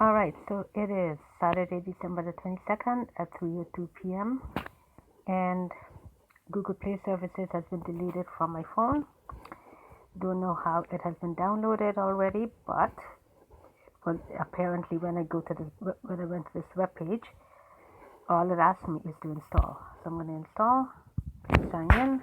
Alright, so it is Saturday, December the 22nd at 3:02 p.m. and Google Play Services has been deleted from my phone. Don't know how it has been downloaded already, but apparently when I went to this web page, all it asked me is to install. So I'm going to install, sign in.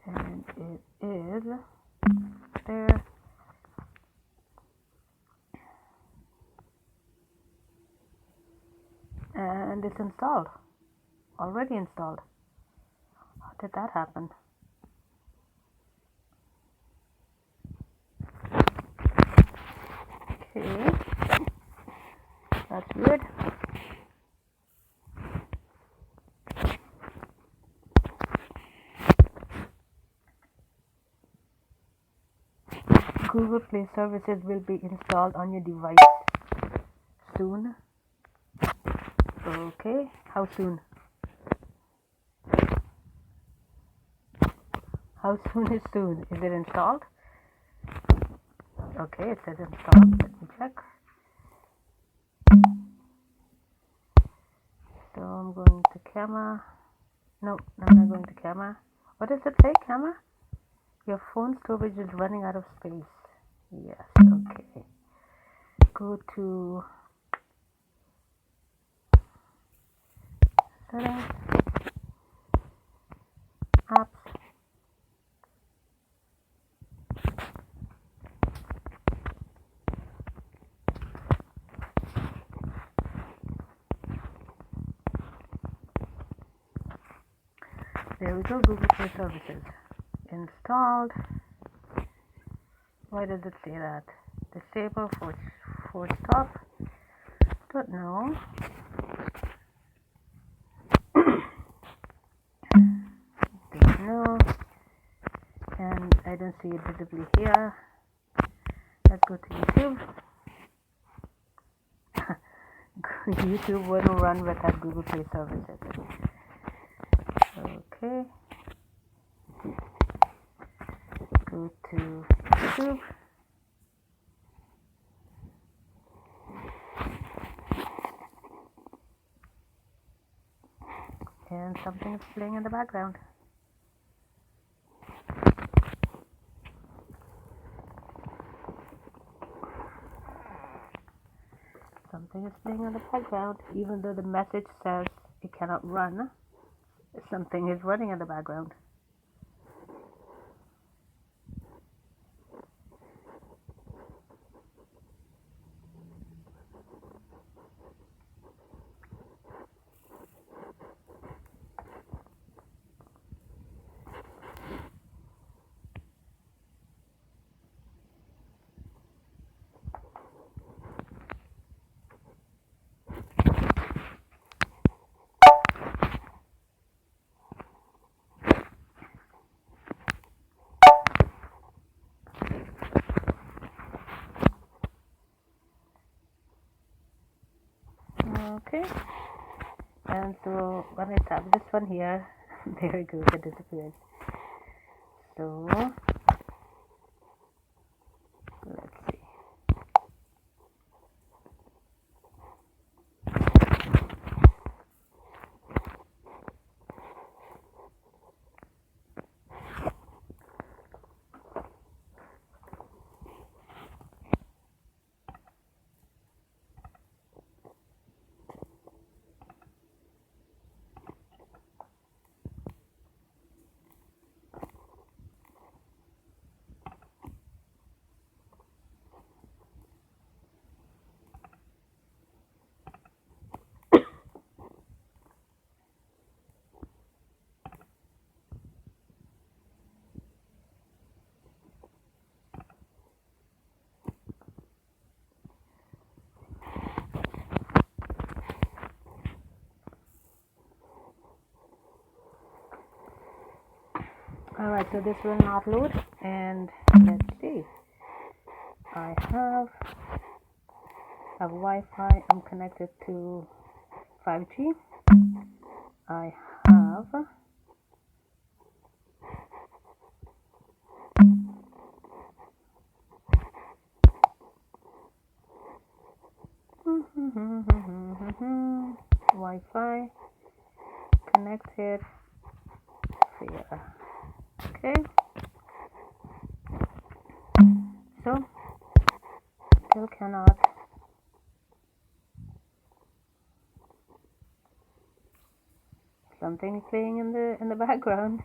And it is there. And it's installed. Already installed. How did that happen? Okay. That's weird. Google Play Services will be installed on your device soon. Okay, how soon? How soon is soon? Is it installed? Okay, it says installed. Let me check. So I'm going to camera. No, I'm not going to camera. What does it say, camera? Your phone storage is running out of space. Yes, okay. Go to settings, apps. There we go, Google Play Services. Installed. Why does it say that? Disable for stop. Don't know. Don't know. And I don't see it visibly here. Let's go to YouTube. YouTube wouldn't run without Google Play Services. Okay. Go to YouTube. And something is playing in the background. Something is playing in the background, even though the message says it cannot run. Something is running in the background. Okay, and so when I tap this one here, there it goes, it disappears. So let's see. Alright, so this will not load, and let's see. I have have Wi-Fi. I'm connected to 5G. I have Wi-Fi connected here. Okay, so still cannot something playing in the background.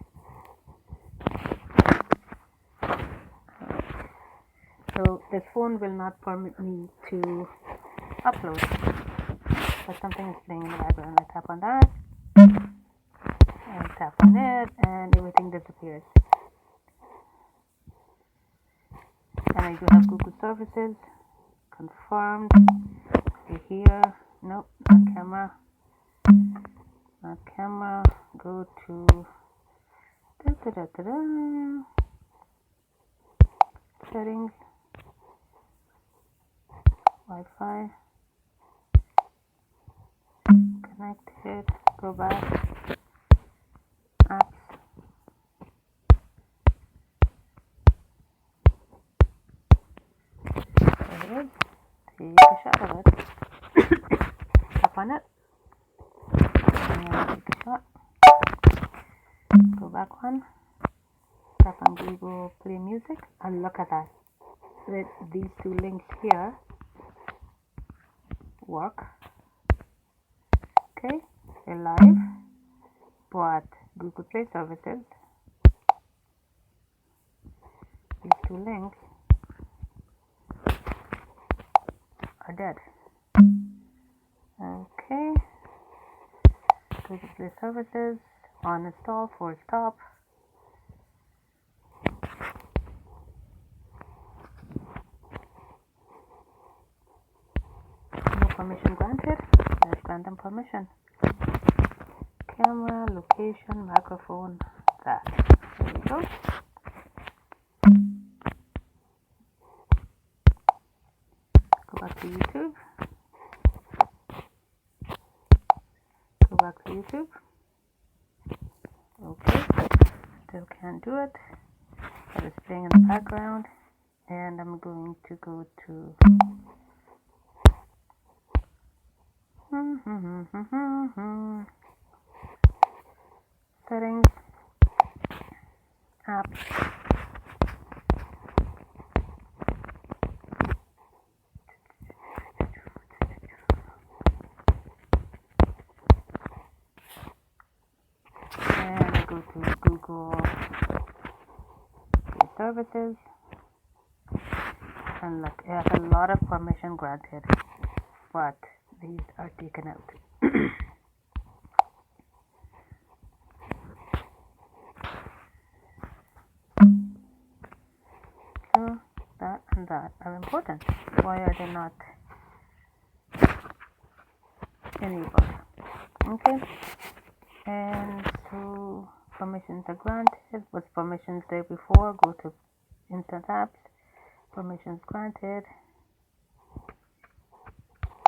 So this phone will not permit me to upload, but something is playing in the background. I tap on that and tap on it and everything disappears. And I do have Google services confirmed. You're here. Nope, not camera. Not camera. Go to settings, Wi-Fi, connected. Go back. Apps. There it is. Take a shot of it. Tap on it. And take a shot. Go back one. Tap on Google Play Music. And look at that. These two links here work. Okay, they're live. But Google Play services, these two links are dead. Okay, Google Play services, on install, full stop. No permission granted. Let's grant them permission. Camera, location, microphone, that. There we go. Go back to YouTube. Go back to YouTube. Okay, still can't do it. But it's playing in the background. And I'm going to go to settings, apps, and I go to Google Play services, and look, it has a lot of permission granted, but these are taken out. So that and that are important. Why are they not enabled? Okay, and so permissions are granted. Was permissions there before? Go to instant apps. Permissions granted.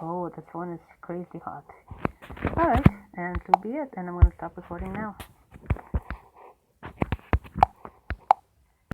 Oh, this phone is crazy hot. Alright, and so be it. And I'm going to stop recording now.